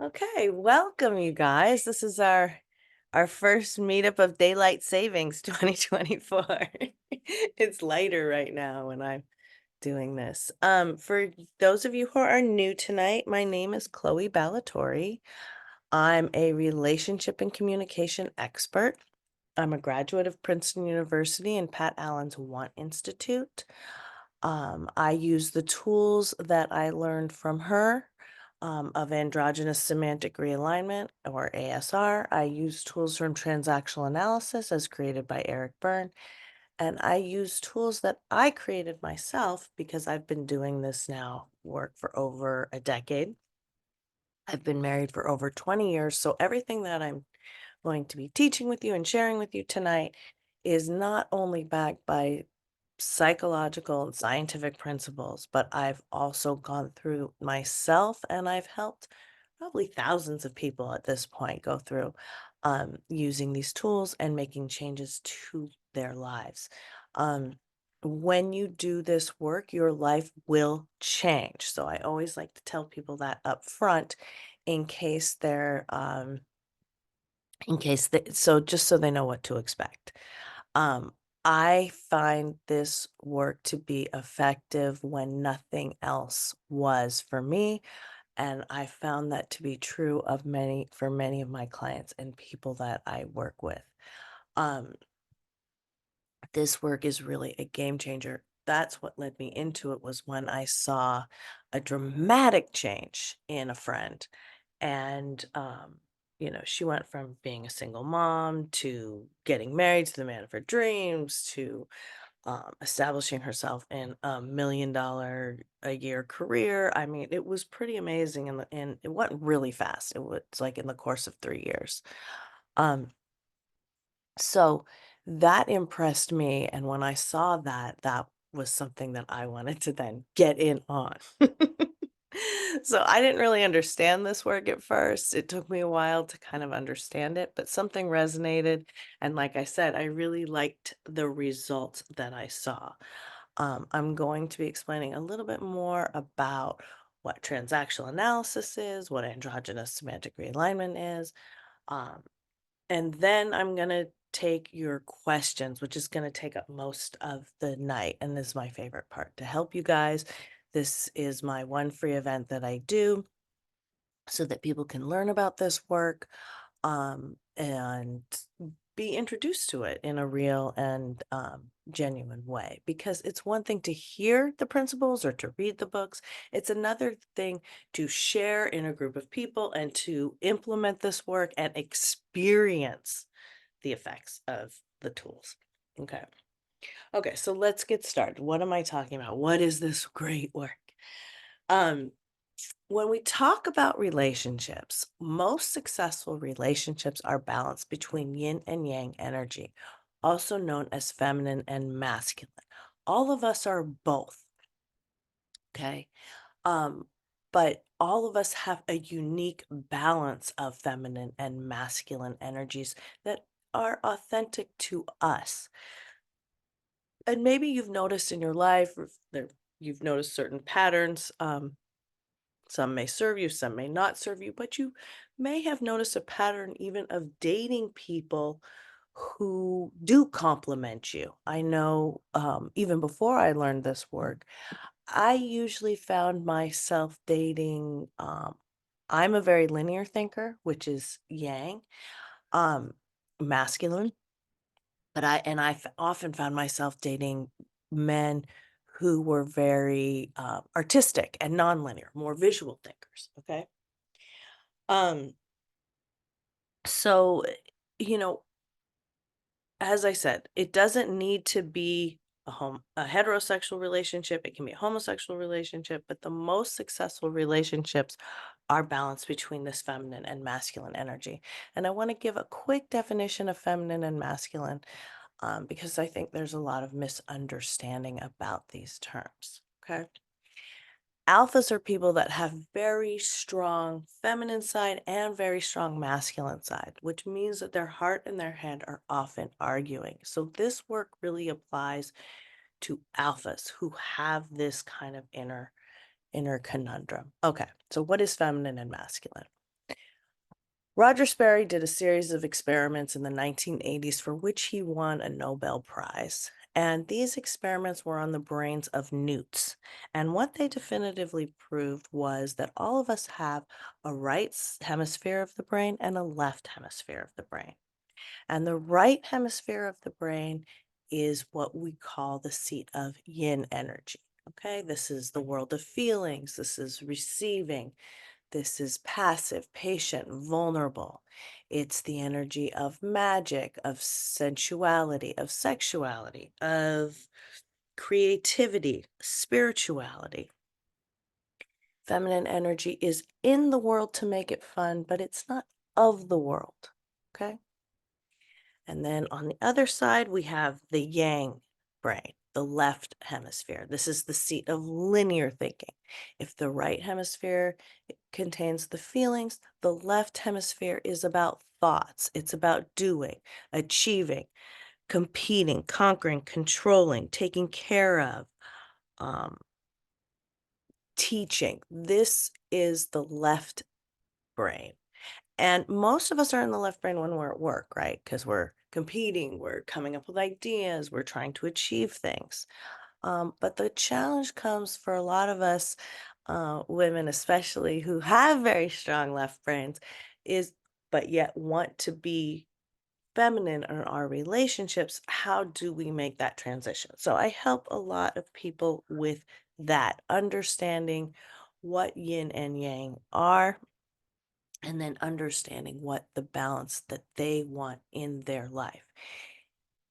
Okay, welcome you guys. This is our first meetup of daylight savings 2024. It's lighter right now when I'm doing this. For those of you who are new tonight, my name is Chloe Ballatori. I'm a relationship and communication expert. I'm a graduate of Princeton University and Pat Allen's Want Institute. I use the tools that I learned from her of androgynous semantic realignment or ASR. I use tools from transactional analysis as created by Eric Byrne. And I use tools that I created myself because I've been doing this now work for over a decade. I've been married for over 20 years. So everything that I'm going to be teaching with you and sharing with you tonight is not only backed by psychological and scientific principles, but I've also gone through myself and I've helped probably thousands of people at this point go through using these tools and making changes to their lives. Um, when you do this work, your life will change. So I always like to tell people that up front in case they're so just so they know what to expect. Um, I find this work to be effective when nothing else was for me, and I found that to be true of many of my clients and people that I work with. Um, this work is really a game changer. That's what led me into it was when I saw a dramatic change in a friend and she went from being a single mom to getting married to the man of her dreams to establishing herself in $1 million a year career. I mean, it was pretty amazing, and it went really fast. It was like in the course of 3 years. Um, so that impressed me, and when I saw that, that was something that I wanted to then get in on. So I didn't really understand this work at first. It took me a while to kind of understand it, but something resonated. And like I said, I really liked the results that I saw. I'm going to be explaining a little bit more about what transactional analysis is, what androgynous semantic realignment is, um, and then I'm going to take your questions, which is going to take up most of the night. And this is my favorite part to help you guys. This is my one free event that I do so that people can learn about this work and be introduced to it in a real and genuine way. Because it's one thing to hear the principles or to read the books, it's another thing to share in a group of people and to implement this work and experience the effects of the tools. Okay. Okay, so let's get started. What am I talking about? What is this great work? Um, when we talk about relationships, most successful relationships are balanced between yin and yang energy, also known as feminine and masculine. All of us are both, okay? Um, but all of us have a unique balance of feminine and masculine energies that are authentic to us. And maybe you've noticed in your life, or you've noticed certain patterns. Some may serve you, some may not serve you, but you may have noticed a pattern even of dating people who do complement you. I know even before I learned this work, I usually found myself dating. I'm a very linear thinker, which is yang, um, masculine, but I often found myself dating men who were very artistic and nonlinear, more visual thinkers. Okay. Um, so, you know, as I said, it doesn't need to be a heterosexual relationship. It can be a homosexual relationship, but the most successful relationships are balanced between this feminine and masculine energy. And I want to give a quick definition of feminine and masculine because I think there's a lot of misunderstanding about these terms. Okay. Alphas are people that have very strong feminine side and very strong masculine side, which means that their heart and their head are often arguing. So this work really applies to alphas who have this kind of inner conundrum. Okay, so what is feminine and masculine? Roger Sperry did a series of experiments in the 1980s for which he won a Nobel Prize. And these experiments were on the brains of newts. And what they definitively proved was that all of us have a hemisphere of the brain and a left hemisphere of the brain. And the right hemisphere of the brain is what we call the seat of yin energy. Okay, this is the world of feelings, this is receiving, this is passive, patient, vulnerable. It's the energy of magic, of sensuality, of sexuality, of creativity, spirituality. Feminine energy is in the world to make it fun, but it's not of the world. Okay. And then on the other side, we have the yang brain, the left hemisphere. This is the seat of linear thinking. If the right hemisphere contains the feelings, the left hemisphere is about thoughts. It's about doing, achieving, competing, conquering, controlling, taking care of, um, teaching. This is the left brain. And most of us are in the left brain when we're at work, right? Because we're competing, we're coming up with ideas, we're trying to achieve things. But the challenge comes for a lot of us, women especially, who have very strong left brains, is but yet want to be feminine in our relationships. How do we make that transition? So I help a lot of people with that, understanding what yin and yang are and then understanding what the balance that they want in their life.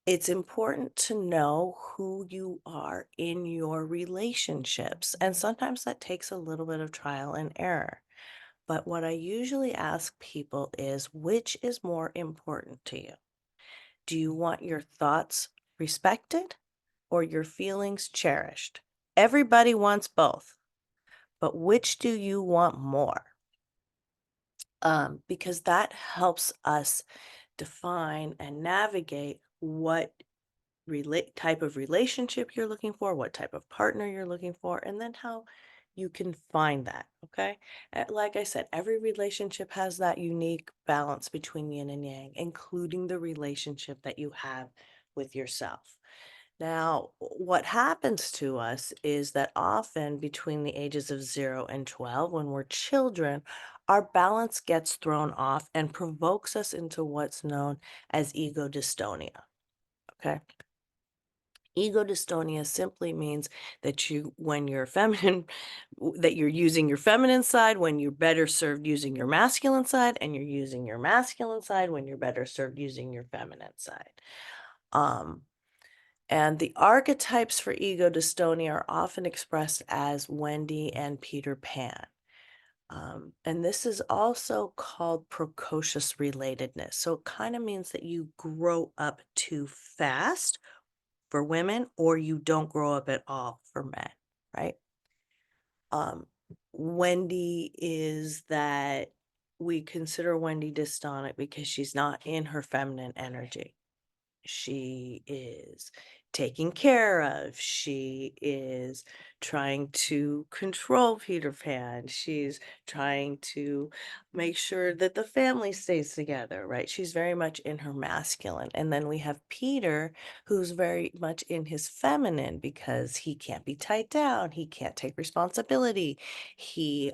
It's important to know who you are in your relationships, and sometimes that takes a little bit of trial and error. But what I usually ask people is which is more important to you? Do you want your thoughts respected or your feelings cherished? Everybody wants both, but which do you want more? Because that helps us define and navigate what type of relationship you're looking for, what type of partner you're looking for, and then how you can find that. Okay. Like I said, every relationship has that unique balance between yin and yang, including the relationship that you have with yourself. Now, what happens to us is that often between the ages of 0 and 12, when we're children, our balance gets thrown off and provokes us into what's known as ego dystonia. Okay. Ego dystonia simply means that when you're feminine, that you're using your feminine side when you're better served using your masculine side, and you're using your masculine side when you're better served using your feminine side. Um, and the archetypes for ego dystonia are often expressed as Wendy and Peter Pan. And this is also called precocious relatedness. So it kind of means that you grow up too fast for women or you don't grow up at all for men, right? Um, Wendy is that we consider Wendy dystonic because she's not in her feminine energy. She is taken care of. She is trying to control Peter Pan. She's trying to make sure that the family stays together, right? She's very much in her masculine. And then we have Peter, who's very much in his feminine because he can't be tied down. He can't take responsibility. He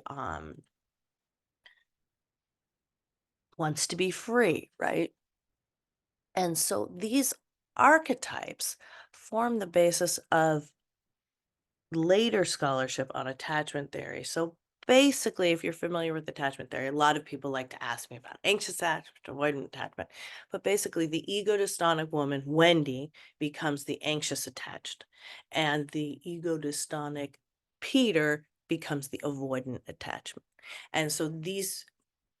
wants to be free, right? And so these archetypes form the basis of later scholarship on attachment theory. So basically, if you're familiar with attachment theory, a lot of people like to ask me about anxious attachment, avoidant attachment. But basically, the ego dystonic woman, Wendy, becomes the anxious attached, and the ego dystonic Peter becomes the avoidant attachment. And so these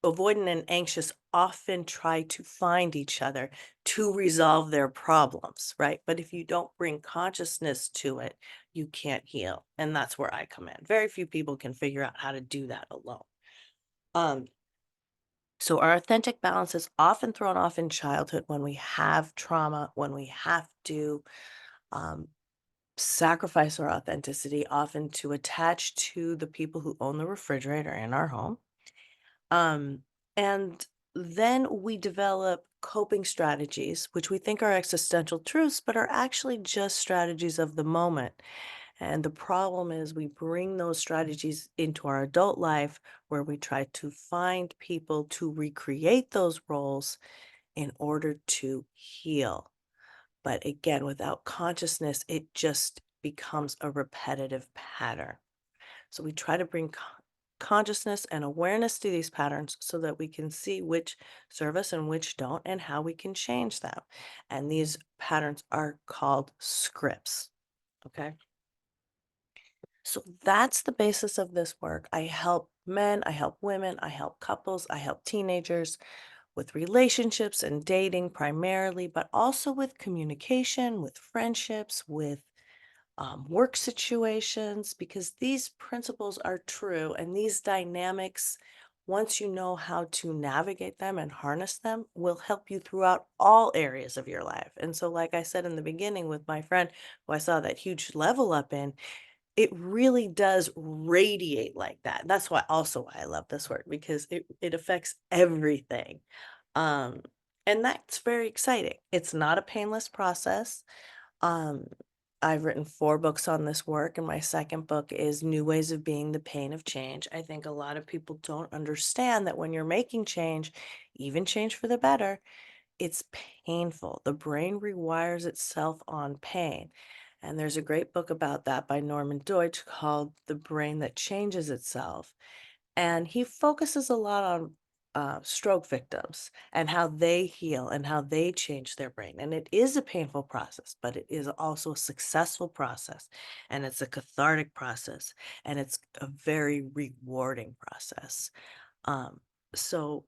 avoidant and anxious often try to find each other to resolve their problems, right? But if you don't bring consciousness to it, you can't heal. And that's where I come in. Very few people can figure out how to do that alone. Um, so our authentic balance is often thrown off in childhood when we have trauma, when we have to um, sacrifice our authenticity, often to attach to the people who own the refrigerator in our home. Um, and then we develop coping strategies, which we think are existential truths, but are actually just strategies of the moment. And the problem is we bring those strategies into our adult life where we try to find people to recreate those roles in order to heal. But again, without consciousness, it just becomes a repetitive pattern. So we try to bring consciousness and awareness to these patterns so that we can see which serve us and which don't, and how we can change them. And these patterns are called scripts. Okay. So that's the basis of this work. I help men, I help women, I help couples, I help teenagers with relationships and dating primarily, but also with communication, with friendships, with work situations, because these principles are true and these dynamics, once you know how to navigate them and harness them, will help you throughout all areas of your life. And so, like I said in the beginning with my friend who I saw that huge level up in, it really does radiate like that. That's why also why I love this work, because it affects everything. Um, and that's very exciting. It's not a painless process. Um, I've written 4 books on this work, and my second book is New Ways of Being: The Pain of Change. I think a lot of people don't understand that when you're making change, even change for the better, it's painful. The brain rewires itself on pain. And there's a great book about that by Norman Deutsch called The Brain That Changes Itself. And he focuses a lot on stroke victims and how they heal and how they change their brain. And it is a painful process, but it is also a successful process. And it's a cathartic process. And it's a very rewarding process. Um, so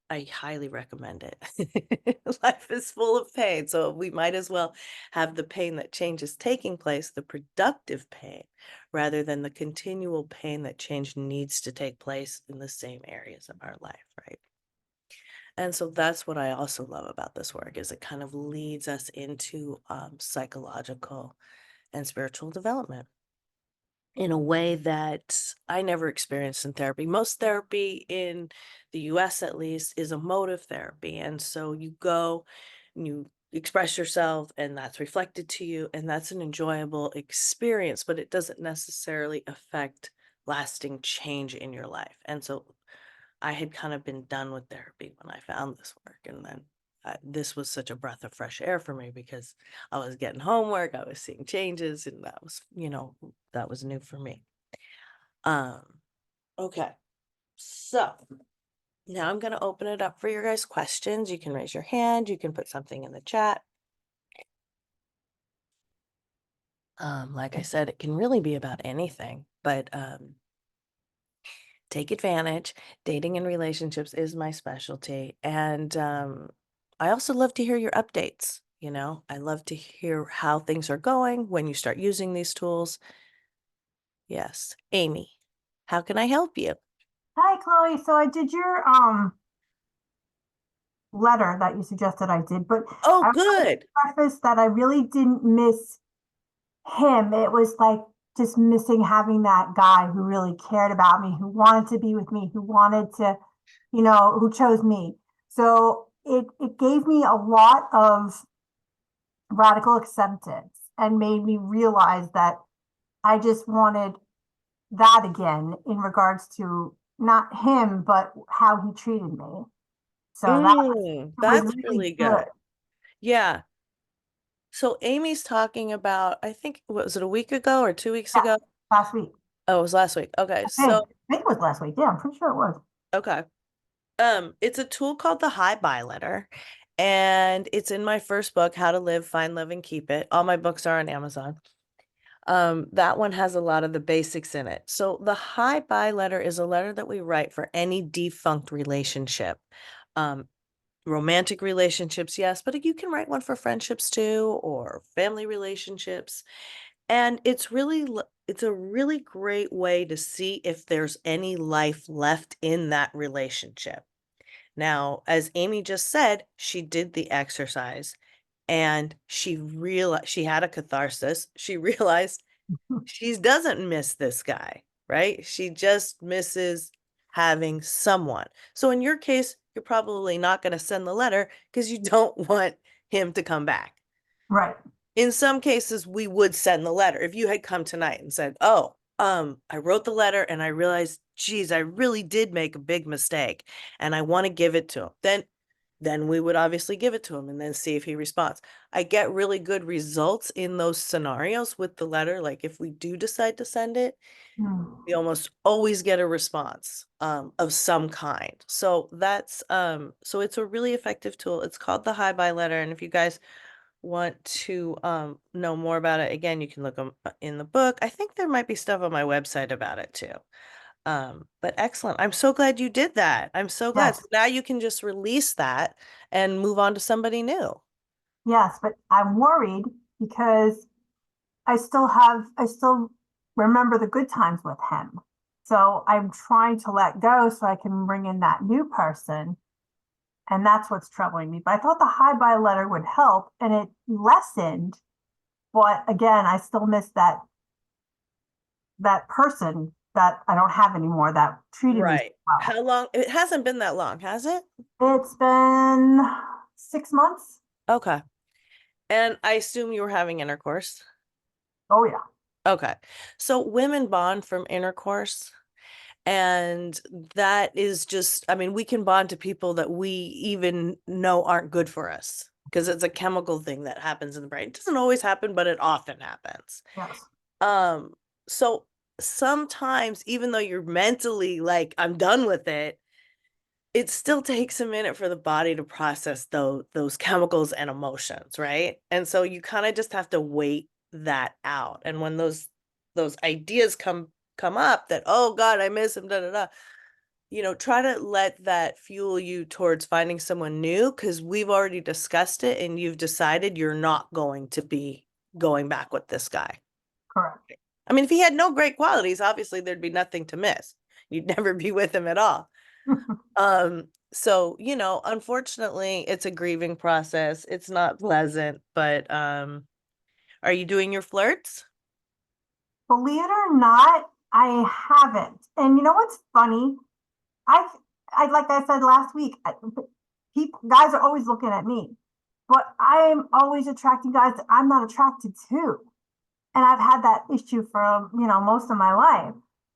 I highly recommend it. Life is full of pain, so we might as well have the pain that change is taking place, the productive pain, rather than the continual pain that change needs to take place in the same areas of our life, right? And so that's what I also love about this work is it kind of leads us into psychological and spiritual development in a way that I never experienced in therapy. Most therapy in the US at least is emotive therapy. And so you go and you express yourself and that's reflected to you and that's an enjoyable experience, but it doesn't necessarily affect lasting change in your life. And so I had kind of been done with therapy when I found this work, and then this was such a breath of fresh air for me because I was getting homework, I was seeing changes, and that was, that was new for me. Um, okay, so now I'm going to open it up for your guys' questions. You can raise your hand, you can put something in the chat. Like I said, it can really be about anything, but take advantage. Dating and relationships is my specialty. And I also love to hear your updates. I love to hear how things are going when you start using these tools. Yes. Amy, how can I help you? Hi, Chloe. So I did your letter that you suggested I did, but Oh, I want to good. preface that I really didn't miss him. It was like just missing having that guy who really cared about me, who wanted to be with me, who wanted to, who chose me. So it gave me a lot of radical acceptance and made me realize that I just wanted that again in regards to not him, but how he treated me. So that was That's really really good. good. Yeah. So Amy's talking about, I think, was it a week ago or 2 weeks Yeah, ago? last week. Oh, it was last week. Okay. I think it was last week. Yeah, I'm pretty sure it was. Okay. It's a tool called the High Buy Letter, and it's in my first book, How to Live, Find, Love, and Keep It. All my books are on Amazon. That one has a lot of the basics in it. So the High Buy Letter is a letter that we write for any defunct relationship. Um, Romantic relationships, yes, but you can write one for friendships too, or family relationships. And it's a really great way to see if there's any life left in that relationship. Now, as Amy just said, she did the exercise and she had a catharsis. She realized she doesn't miss this guy, right? She just misses having someone. So in your case, you're probably not going to send the letter because you don't want him to come back. Right. In some cases, we would send the letter. If you had come tonight and said, "Oh, I wrote the letter and I realized, geez, I really did make a big mistake and I want to give it to him," then we would obviously give it to him and then see if he responds. I get really good results in those scenarios with the letter. Like if we do decide to send it, we Mm. almost always get a response of some kind. So so it's a really effective tool. It's called the Hi Bye letter. And if you guys want to know more about it, again, you can look them in the book. I think there might be stuff on my website about it too. But excellent. I'm so glad you did that. I'm so glad. So Yes. now you can just release that and move on to somebody new. Yes. But I'm worried because I still remember the good times with him. So I'm trying to let go so I can bring in that new person. And that's what's troubling me. But I thought the hi bye letter would help and it lessened. But again, I still miss that person that I don't have anymore that treated me so Right. well. How long? It hasn't been that long, has it? It's been 6 months. Okay. And I assume you were having intercourse. Oh yeah. Okay. So women bond from intercourse. And that is just, I mean, we can bond to people that we even know aren't good for us because it's a chemical thing that happens in the brain. It doesn't always happen, but it often happens. Yes. Um, so sometimes, even though you're mentally like, I'm done with it still takes a minute for the body to process those chemicals and emotions, right? And so you kind of just have to wait that out. And when those ideas come up that, oh God, I miss him, da da da, try to let that fuel you towards finding someone new because we've already discussed it and you've decided you're not going to be going back with this guy. Correct. I mean, if he had no great qualities, obviously there'd be nothing to miss. You'd never be with him at all. So, unfortunately, it's a grieving process. It's not pleasant, but are you doing your flirts? Believe it or not, I haven't. And you know what's funny? I I like I said last week, people guys are always looking at me, but I'm always attracting guys that I'm not attracted to. And I've had that issue for, most of my life.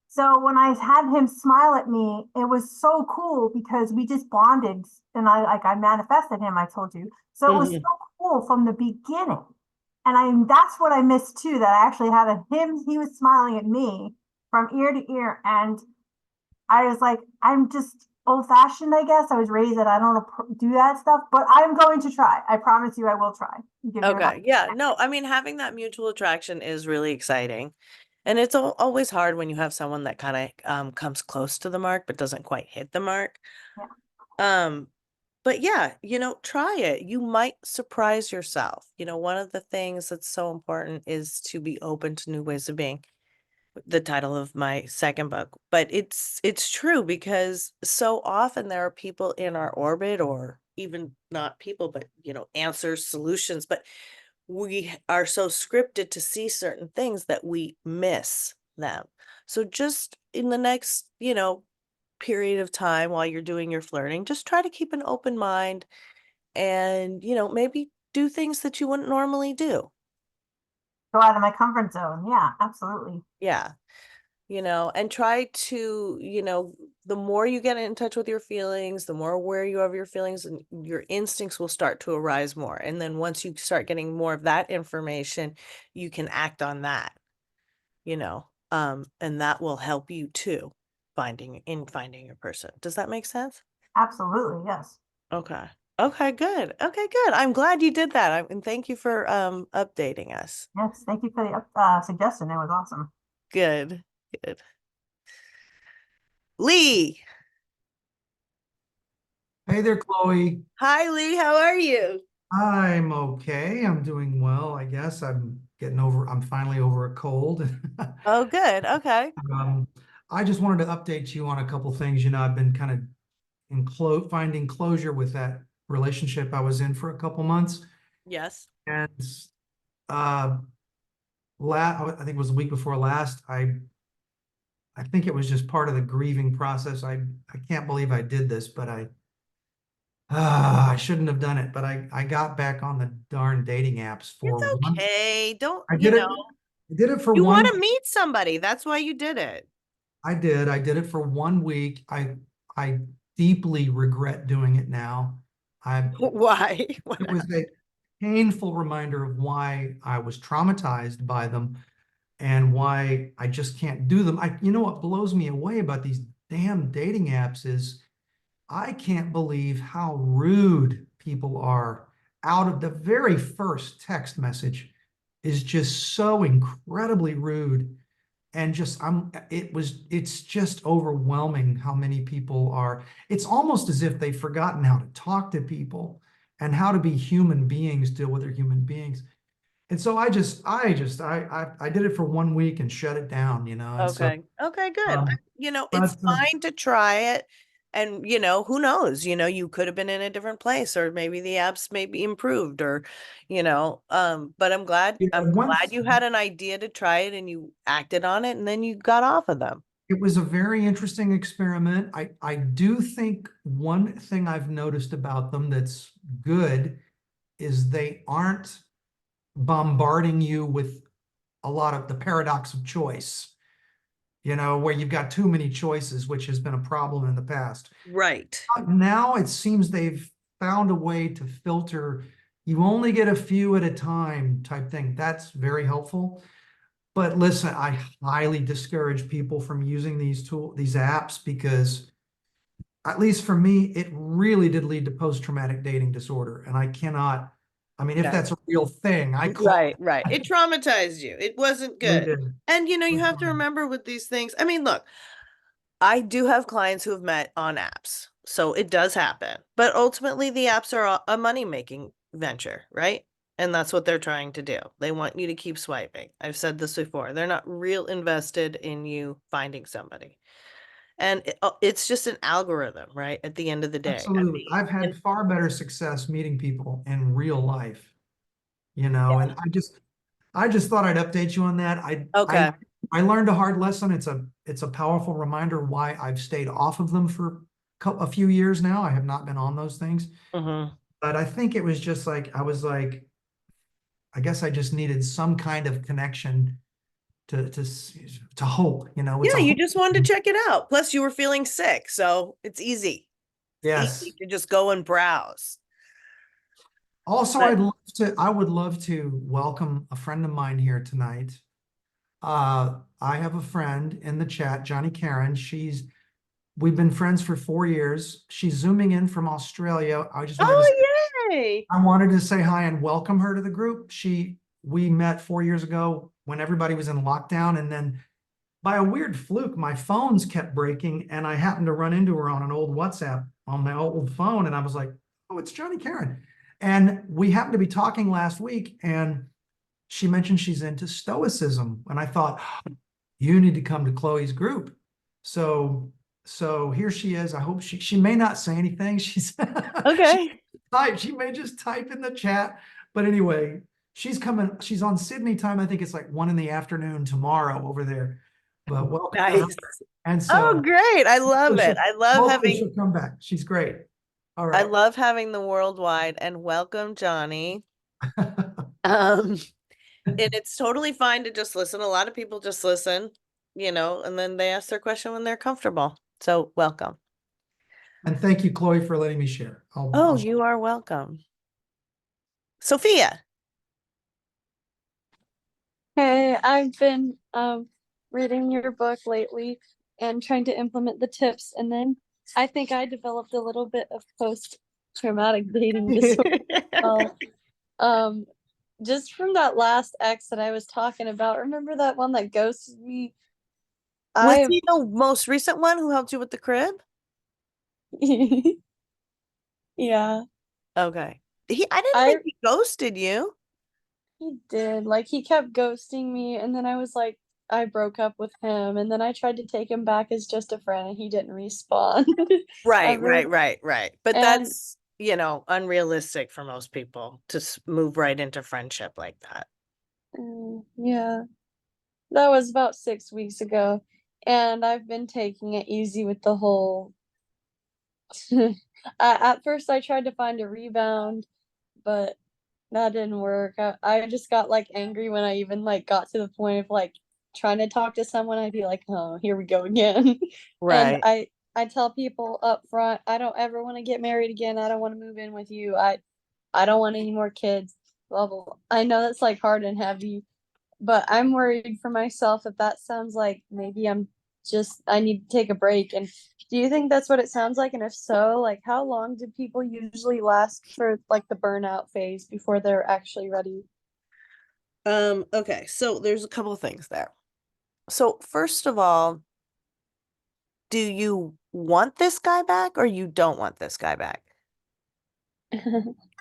So when I had him smile at me, it was so cool because we just bonded and I manifested him, I told you. So it was so Mhm. cool from the beginning. And that's what I missed too, that I actually had he was smiling at me from ear to ear. And I was like, I'm just old fashioned, I guess. I was raised that I don't do that stuff, but I'm going to try. I promise you I will try. Give you Okay. Yeah. No, I mean, having that mutual attraction is really exciting. And it's always hard when you have someone that kind of comes close to the mark but doesn't quite hit the mark. yeah, Um, but yeah, try it. You might surprise yourself. One of the things that's so important is to be open to new ways of being. The title of my second book, but it's true because so often there are people in our orbit or even not people, but answers, solutions, but we are so scripted to see certain things that we miss them. So just in the next, period of time while you're doing your flirting, just try to keep an open mind and, maybe do things that you wouldn't normally do. go out of my comfort zone. Yeah, absolutely. Yeah. And try to, the more you get in touch with your feelings, the more aware you are of your feelings, and your instincts will start to arise more. And then once you start getting more of that information, you can act on that, and that will help you too, finding your person. Does that make sense? Absolutely. Yes. Okay. Okay, good. Okay, good. I'm glad you did that. And thank you for updating us. Yes. Thank you for the suggestion. It was awesome. Good. Good. Lee. Hey there, Chloe. Hi, Lee. How are you? I'm okay. I'm doing well, I guess. I'm finally over a cold. Oh, good. Okay. Um, I just wanted to update you on a couple things. I've been kind of finding closure with that relationship I was in for a couple months. Yes. And uh I think it was the week before last, I think it was just part of the grieving process. I can't believe I did this, but I shouldn't have done it, but I got back on the darn dating apps It's for one. okay. Don't, I did it. I did it for you want one. to meet somebody. That's why you did it. I did. I did it for 1 week. I deeply regret doing it now. I Why? Why It not? was a painful reminder of why I was traumatized by them and why I just can't do them. You know what blows me away about these damn dating apps is I can't believe how rude people are. Out of the very first text message is just so incredibly rude. And just it's just overwhelming how many people are. It's almost as if they've forgotten how to talk to people and how to be human beings, deal with their human beings. And so I did it for 1 week and shut it down, and so Okay. Okay, good. um It's but fine to try it. And, who knows? You could have been in a different place, or maybe the apps may be improved, or, but I'm glad once you had an idea to try it and you acted on it and then you got off of them. it was a very interesting experiment. I do think one thing I've noticed about them that's good is they aren't bombarding you with a lot of the paradox of choice, where you've got too many choices, which has been a problem in the past. Right. Now it seems they've found a way to filter, you only get a few at a time type thing. That's very helpful. But listen, I highly discourage people from using these apps because, at least for me, it really did lead to post-traumatic dating disorder. And I cannot, I mean, if Yeah. that's a real thing, Right, right. It traumatized you. It wasn't really good. did. And you have to remember with these things. I mean, look, I do have clients who have met on apps. So it does happen. But ultimately the apps are a money-making venture, right? And that's what they're trying to do. They want you to keep swiping. I've said this before. They're not real invested in you finding somebody. And it's just an algorithm, right? At the end of the day. Absolutely. I've And had far better success meeting people in real life, and I just thought I'd update you on that. okay. I learned a hard lesson. It's a powerful reminder why I've stayed off of them for a few years now. I have not been on those things, Hmm. but I think it was just like I was like, I guess I just needed some kind of connection to hope. It's Yeah, a you hope. just wanted to check it out. Plus, you were feeling sick, so it's easy. It's easy Yes. to just go and browse. Also, But I would love to welcome a friend of mine here tonight. I have a friend in the chat, Johnny Karen. We've been friends for 4 years. She's zooming in from Australia. oh, yay! I wanted to say hi and welcome her to the group. We met 4 years ago when everybody was in lockdown, and then by a weird fluke, my phones kept breaking, and I happened to run into her on an old WhatsApp on my old phone, and I was like, "Oh, it's Johnny Karen," and we happened to be talking last week, and she mentioned she's into Stoicism, and I thought, you need to come to Chloe's group. So so here she is. I hope she may not say anything. She Okay. she may just type in the chat. But anyway, she's coming. She's on Sydney time. I think it's like 1 in the afternoon tomorrow over there. But welcome to her. Nice. And Oh, so great. I love it. hopefully she'll come back. She's great. All I right. love having the worldwide and welcome, Johnny. Um, and it's totally fine to just listen. A lot of people just listen, and then they ask their question when they're comfortable. So welcome. And thank you, Chloe, for letting me share. Oh, you are welcome. Sophia. Hey, I've been reading your book lately and trying to implement the tips, and then I think I developed a little bit of post-traumatic dating disorder. Well, um, just from that last ex that I was talking about, remember that one that ghosted me? Was I he the most recent one who helped you with the crib? yeah, Okay. I didn't I think he ghosted you. he did. Like he kept ghosting me, and then I was like, I broke up with him, and then I tried to take him back as just a friend, and he didn't respond Right, ever. right, right, right. But And that's, unrealistic for most people to move right into friendship like that. yeah, that was about 6 weeks ago, and I've been taking it easy with the whole At first, I tried to find a rebound, but that didn't work. I just got like angry when I even like got to the point of like trying to talk to someone. I'd be like, oh, here we go again. And Right. I tell people up front, I don't ever want to get married again. I don't want to move in with you. I don't want any more kids. Blah blah, blah. I know that's like hard and heavy, but I'm worried for myself if that sounds like maybe I need to take a break. And do you think that's what it sounds like? And if so, like how long do people usually last for like the burnout phase before they're actually ready? Okay, so there's a couple of things there. So first of all, do you want this guy back or you don't want this guy back?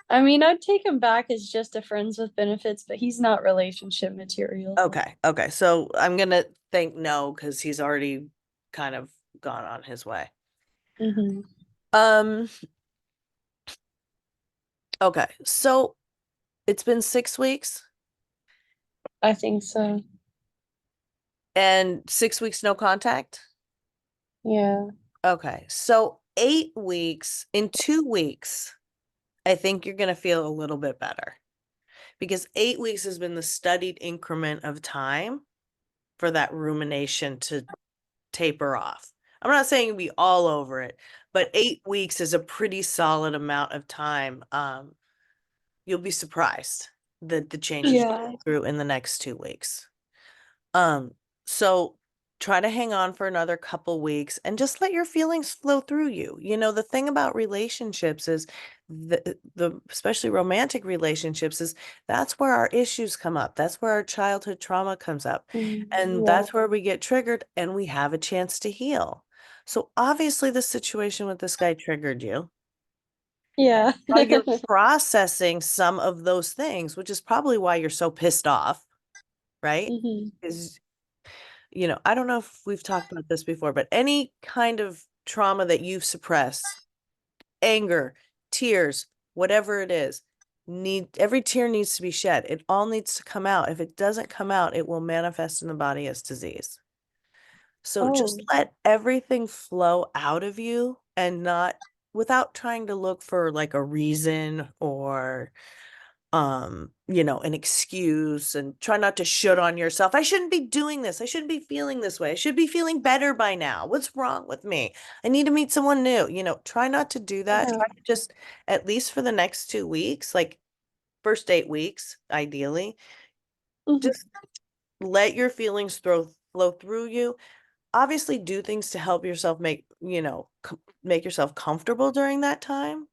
I mean, I'd take him back as just a friends with benefits, but he's not relationship material. Okay, okay. So I'm gonna think no because he's already kind of gone on his way. Hmm. Um, okay. So it's been 6 weeks I think so. and 6 weeks no contact. Yeah. Okay. So 8 weeks, in 2 weeks, I think you're gonna feel a little bit better because 8 weeks has been the studied increment of time for that rumination to taper off. I'm not saying you'll be all over it, but 8 weeks is a pretty solid amount of time. You'll be surprised the changes you Yeah. go through in the next 2 weeks. Um, so try to hang on for another couple weeks and just let your feelings flow through you. You know, the thing about relationships is the especially romantic relationships is that's where our issues come up. That's where our childhood trauma comes up. And Yeah. that's where we get triggered and we have a chance to heal. So obviously the situation with this guy triggered you. Yeah. While you're processing some of those things, which is probably why you're so pissed off, right? Hmm. Is I don't know if we've talked about this before, but any kind of trauma that you've suppressed, anger, tears, whatever it is, every tear needs to be shed. It all needs to come out. If it doesn't come out, it will manifest in the body as disease. So just Oh. let everything flow out of you and not without trying to look for like a reason or an excuse and try not to shit on yourself. I shouldn't be doing this. I shouldn't be feeling this way. I should be feeling better by now. What's wrong with me? I need to meet someone new. Try not to do that. Yeah. Try to just, at least for the next 2 weeks, like first 8 weeks, ideally, Hmm. just let your feelings flow through you. Obviously, do things to help yourself make yourself comfortable during that time.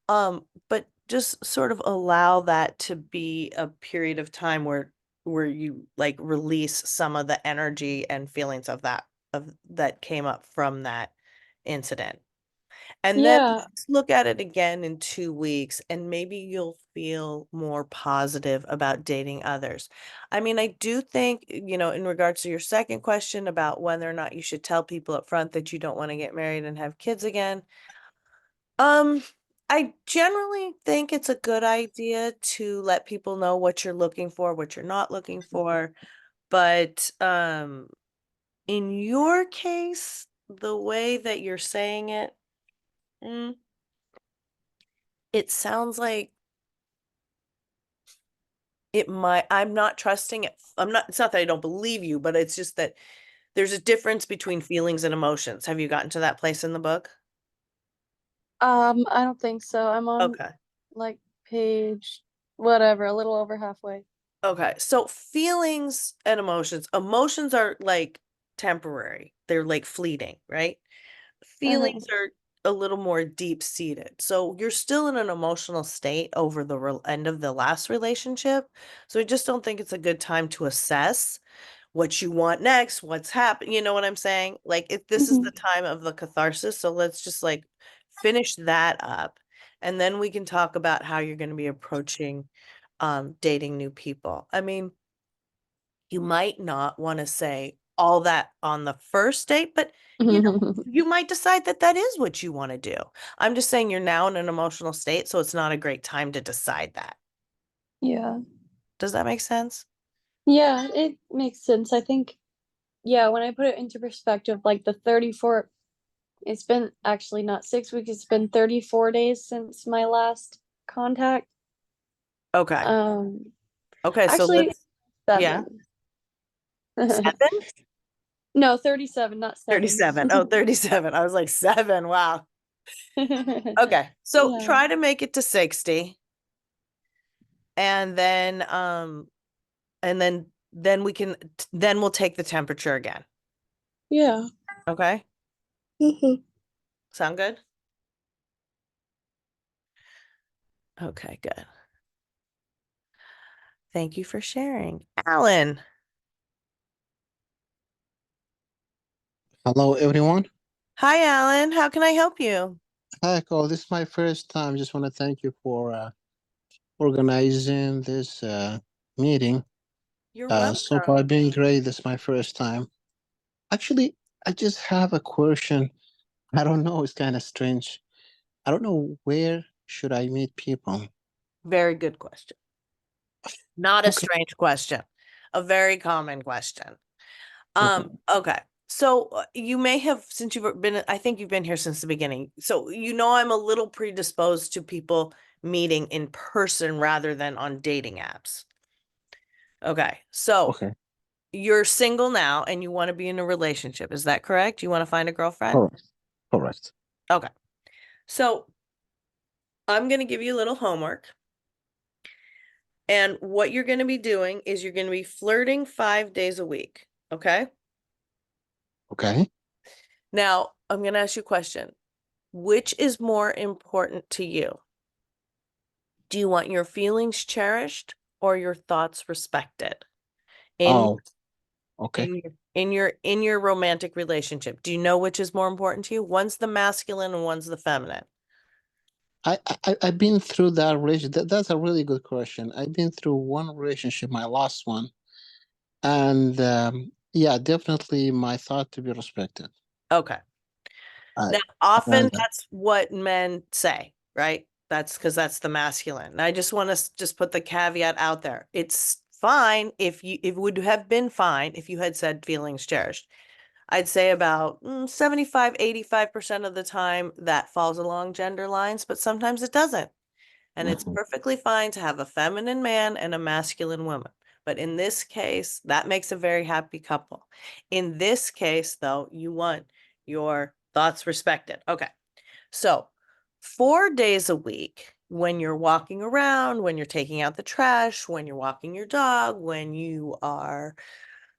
But just sort of allow that to be a period of time where you like release some of the energy and feelings of that came up from that incident. And then Yeah. let's look at it again in 2 weeks, and maybe you'll feel more positive about dating others. I mean, I do think, in regards to your second question about whether or not you should tell people up front that you don't want to get married and have kids again, um, I generally think it's a good idea to let people know what you're looking for, what you're not looking for. But in your case, the way that you're saying it, mm, it sounds like I'm not trusting it. It's not that I don't believe you, but it's just that there's a difference between feelings and emotions. Have you gotten to that place in the book? I don't think so. I'm on Okay. like page whatever, a little over halfway. Okay, so feelings and emotions are like temporary. They're like fleeting, right? Uh-huh. Feelings are a little more deep-seated. So you're still in an emotional state over the end of the last relationship. So I just don't think it's a good time to assess what you want next, what's happening. You know what I'm saying? Like if this is Hmm. the time of the catharsis, so let's just like finish that up. And then we can talk about how you're going to be approaching dating new people. I mean, you might not want to say all that on the first date, but you might decide that that is what you want to do. I'm just saying you're now in an emotional state, so it's not a great time to decide that. Yeah. Does that make sense? Yeah, it makes sense. I think, yeah, when I put it into perspective, like the 34 It's been actually not 6 weeks, it's been 34 days since my last contact. Okay. Um, Okay, so actually, yeah, 7. 7? No, 37, not 7. 37. Oh, 37. I was like 7. Wow. Okay. So Yeah. try to make it to 60. And then then we'll take the temperature again. Yeah. Okay? Sound good? Okay, good. Thank you for sharing. Alan. Hello, everyone. Hi, Alan. How can I help you? Hi, Cole. This is my first time. Just want to thank you for organizing this meeting. You're So far, welcome. been great. This is my first time. Actually, I just have a question. I don't know. It's kind of strange. I don't know where should I meet people. Very good question. Not a Okay. strange question. A very common question. Okay. Okay. So you may have, since you've been, I think you've been here since the beginning. So I'm a little predisposed to people meeting in person rather than on dating apps. Okay. So Okay. you're single now and you want to be in a relationship. Is that correct? You want to find a girlfriend? Correct. Correct. Okay. So I'm going to give you a little homework. And what you're going to be doing is you're going to be flirting 5 days a week. Okay. Okay. Now I'm going to ask you a question. Which is more important to you? Do you want your feelings cherished or your thoughts respected in Oh, okay. in your romantic relationship? Do you know which is more important to you? One's the masculine and one's the feminine. I've been through that relationship. That's a really good question. I've been through one relationship, my last one, and yeah, definitely my thought to be respected. Okay. I Now, often learned that. that's what men say, right? That's because that's the masculine. And I just want to just put the caveat out there. It's fine it would have been fine if you had said feelings cherished. I'd say about 75, 85% of the time that falls along gender lines, but sometimes it doesn't. And it's Mhm. perfectly fine to have a feminine man and a masculine woman. But in this case, that makes a very happy couple. In this case, though, you want your thoughts respected. Okay. So 4 days a week, when you're walking around, when you're taking out the trash, when you're walking your dog, when you are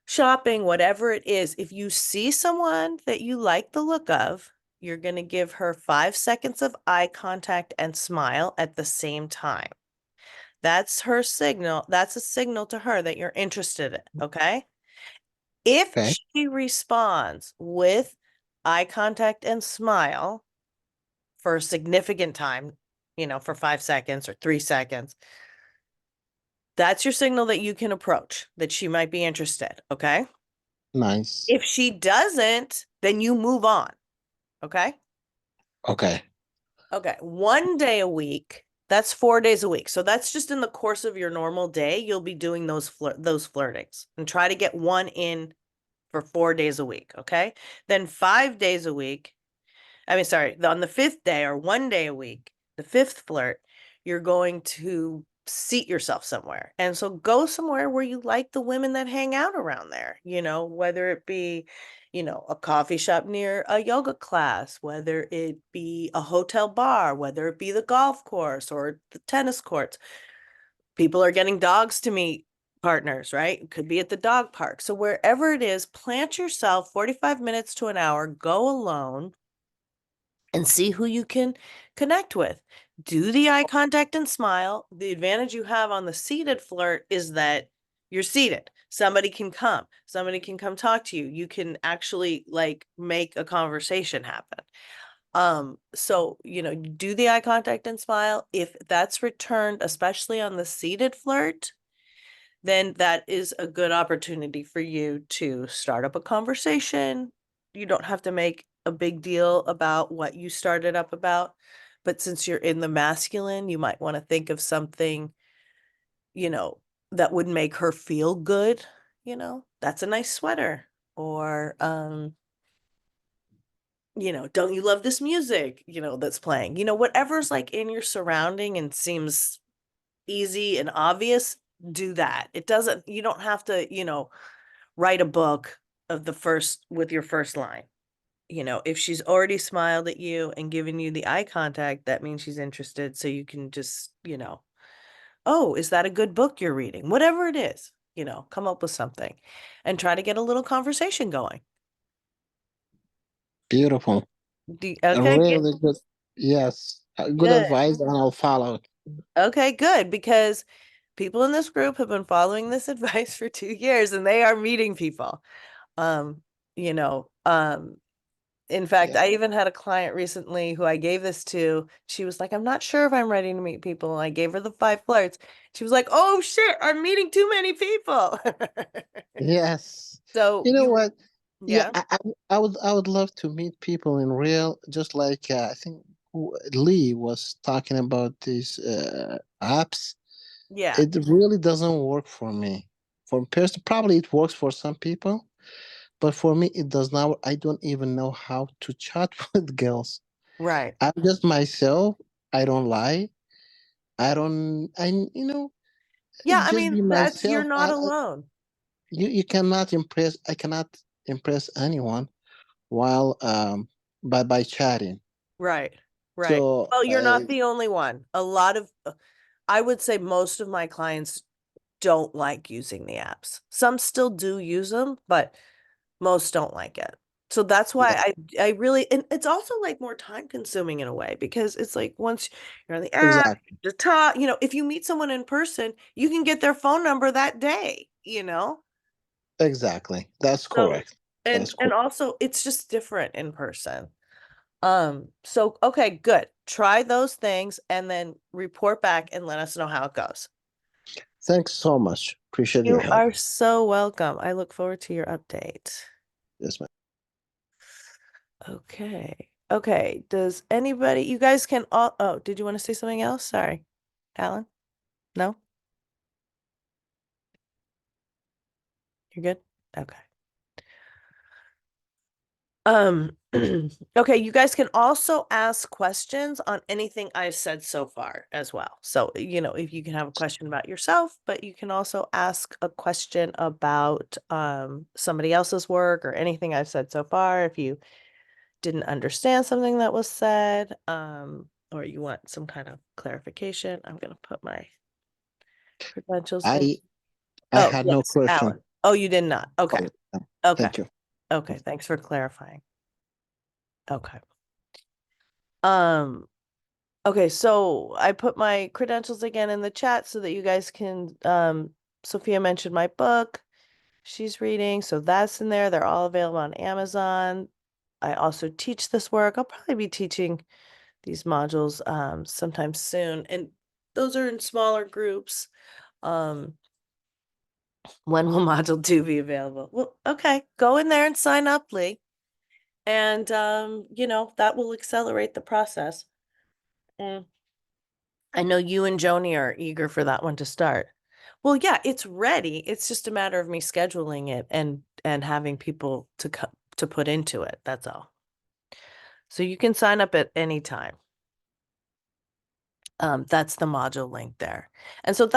shopping, whatever it is, if you see someone that you like the look of, you're going to give her 5 seconds of eye contact and smile at the same time. That's her signal. That's a signal to her that you're interested in. Okay. If Okay. she responds with eye contact and smile for a significant time, for 5 seconds or 3 seconds, that's your signal that you can approach, that she might be interested. Okay. Nice. If she doesn't, then you move on. Okay. Okay. Okay. 1 day a week. That's 4 days a week. So that's just in the course of your normal day. You'll be doing those flirtings and try to get one in for 4 days a week. Okay. Then 5 days a week. I mean, sorry, on the fifth day or 1 day a week, the fifth flirt, you're going to seat yourself somewhere. And so go somewhere where you like the women that hang out around there, whether it be, a coffee shop near a yoga class, whether it be a hotel bar, whether it be the golf course or the tennis courts. People are getting dogs to meet partners, right? It could be at the dog park. So wherever it is, plant yourself 45 minutes to an hour, go alone and see who you can connect with. Do the eye contact and smile. The advantage you have on the seated flirt is that you're seated. Somebody can come. Somebody can come talk to you. You can actually like make a conversation happen. So, do the eye contact and smile. If that's returned, especially on the seated flirt, then that is a good opportunity for you to start up a conversation. You don't have to make a big deal about what you started up about, but since you're in the masculine, you might want to think of something, you know, that would make her feel good, that's a nice sweater, or don't you love this music, that's playing, whatever's like in your surrounding and seems easy and obvious, do that. You don't have to, write a book of the first with your first line. If she's already smiled at you and given you the eye contact, that means she's interested. So you can just, oh, is that a good book you're reading? Whatever it is, come up with something and try to get a little conversation going. Beautiful. A Okay, really good. Yes. Good good. advice, and I'll follow it. Okay, good. Because people in this group have been following this advice for 2 years and they are meeting people. Um, you know, um, In fact, Yeah. I even had a client recently who I gave this to. She was like, I'm not sure if I'm ready to meet people. I gave her the 5 flirts. She was like, oh shit, I'm meeting too many people. Yes. So You know you, what? Yeah, yeah, I would love to meet people in real, just like I think Lee was talking about these apps. yeah, It really doesn't work for me. For person, probably it works for some people, but for me, it does not. I don't even know how to chat with girls. right. I'm just myself. I don't lie. I don't. Yeah, I just mean, be you're myself. not alone. You cannot impress. I cannot impress anyone while by chatting. Right, right. So Well, you're not the only one. A lot of, I would say most of my clients don't like using the apps. Some still do use them, but most don't like it. So that's why yeah, I really, and it's also like more time consuming in a way because it's like once you're on the app, exactly, the talk, if you meet someone in person, you can get their phone number that day. exactly. That's So correct. and That's and cool. also it's just different in person. So okay, good. Try those things and then report back and let us know how it goes. Thanks so much. Appreciate your You help. are so welcome. I look forward to your update. Yes, ma'am. Okay. Okay. Does anybody, you guys can all, oh, did you want to say something else? Sorry. Alan? No? You're good? Okay. Um, okay, you guys can also ask questions on anything I've said so far as well. So, if you can have a question about yourself, but you can also ask a question about somebody else's work or anything I've said so far. If you didn't understand something that was said, or you want some kind of clarification, I'm gonna put my credentials in. I I Oh, had no yes, question. Alan. Oh, you did not. Okay. Oh, no. Okay. Thank you. Okay. Thanks for clarifying. Okay. Um, okay, so I put my credentials again in the chat so that you guys can Sophia mentioned my book she's reading, so that's in there. They're all available on Amazon. I also teach this work. I'll probably be teaching these modules sometime soon, and those are in smaller groups. When will module 2 be available? Well, okay, go in there and sign up, Lee. And that will accelerate the process. And I know you and Joni are eager for that one to start. Well, yeah, it's ready. It's just a matter of me scheduling it and having people to put into it. That's all. So you can sign up at any time. That's the module link there. And so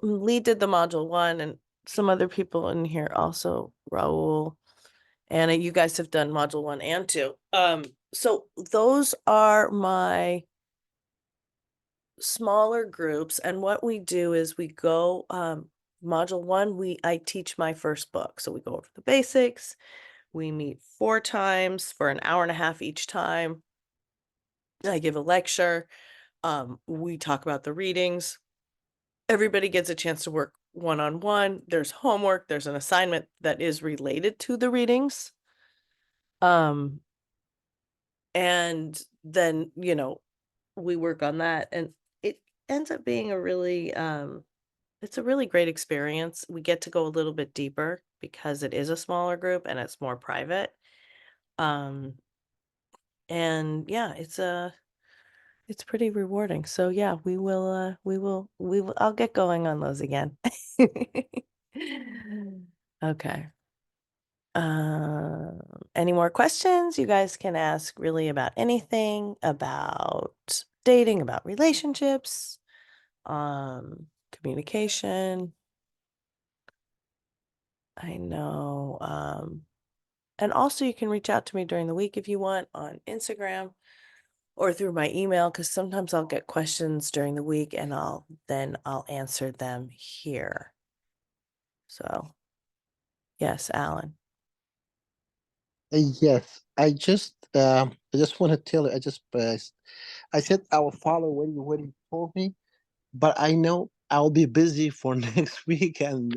Lee did the module 1 and some other people in here also, Raul, Anna, you guys have done module 1 and 2. So those are my smaller groups. And what we do is we go, module 1, I teach my first book. So we go over the basics. We meet 4 times for an hour and a half each time. I give a lecture. We talk about the readings. Everybody gets a chance to work one-on-one. There's homework. There's an assignment that is related to the readings. And then, we work on that and it ends up being it's a really great experience. We get to go a little bit deeper because it is a smaller group and it's more private. Um, and yeah, it's pretty rewarding. So yeah, I'll get going on those again. Okay. Any more questions? You guys can ask really about anything, about dating, about relationships, communication. I know. And also you can reach out to me during the week if you want on Instagram or through my email, because sometimes I'll get questions during the week and I'll answer them here. So yes, Alan. Yes, I just want to tell you, I said I will follow what you told me, but I know I'll be busy for next week and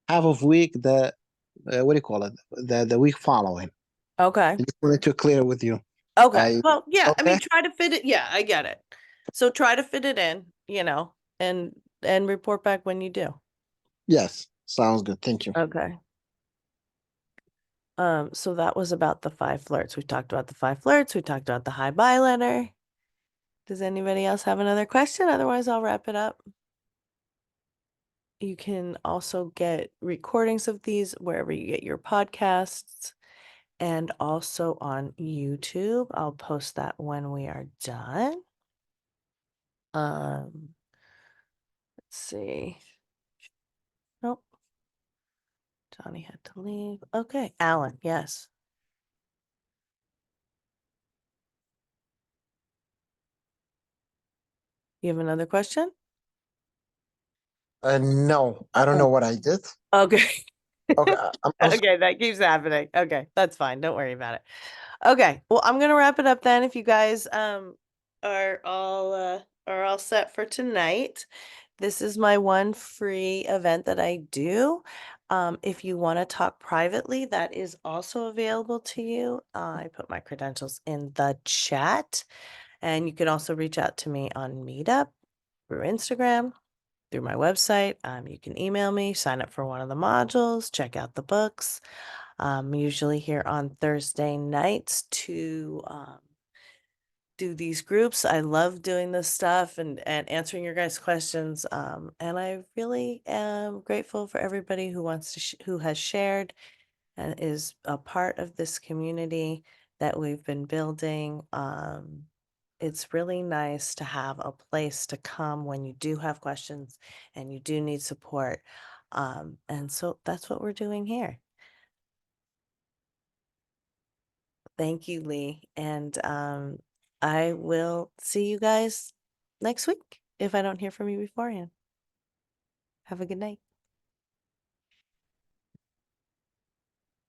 half of week what do you call it? The week following. Okay. I just wanted to clear with you. Okay. I Well, yeah, I mean, okay. try to fit it. Yeah, I get it. So try to fit it in, and report back when you do. Yes, sounds good. Thank you. Okay. So that was about the 5 flirts. We talked about the 5 flirts. We talked about the hi bye letter. Does anybody else have another question? Otherwise, I'll wrap it up. You can also get recordings of these wherever you get your podcasts and also on YouTube. I'll post that when we are done. Let's see. Nope. Johnny had to leave. Okay, Alan, yes. You have another question? No, I don't know Oh, what I did. okay. Okay, I'm Okay, that keeps happening. Okay, that's fine. Don't worry about it. Okay, well, I'm gonna wrap it up then. If you guys are all set for tonight. This is my one free event that I do. If you want to talk privately, that is also available to you. I put my credentials in the chat, and you can also reach out to me on Meetup, through Instagram, through my website. You can email me, sign up for one of the modules, check out the books. Usually here on Thursday nights to do these groups. I love doing this stuff and answering your guys' questions. And I really am grateful for everybody who wants to who has shared and is a part of this community that we've been building. It's really nice to have a place to come when you do have questions and you do need support. And so that's what we're doing here. Thank you, Lee. And I will see you guys next week if I don't hear from you beforehand. Have a good night.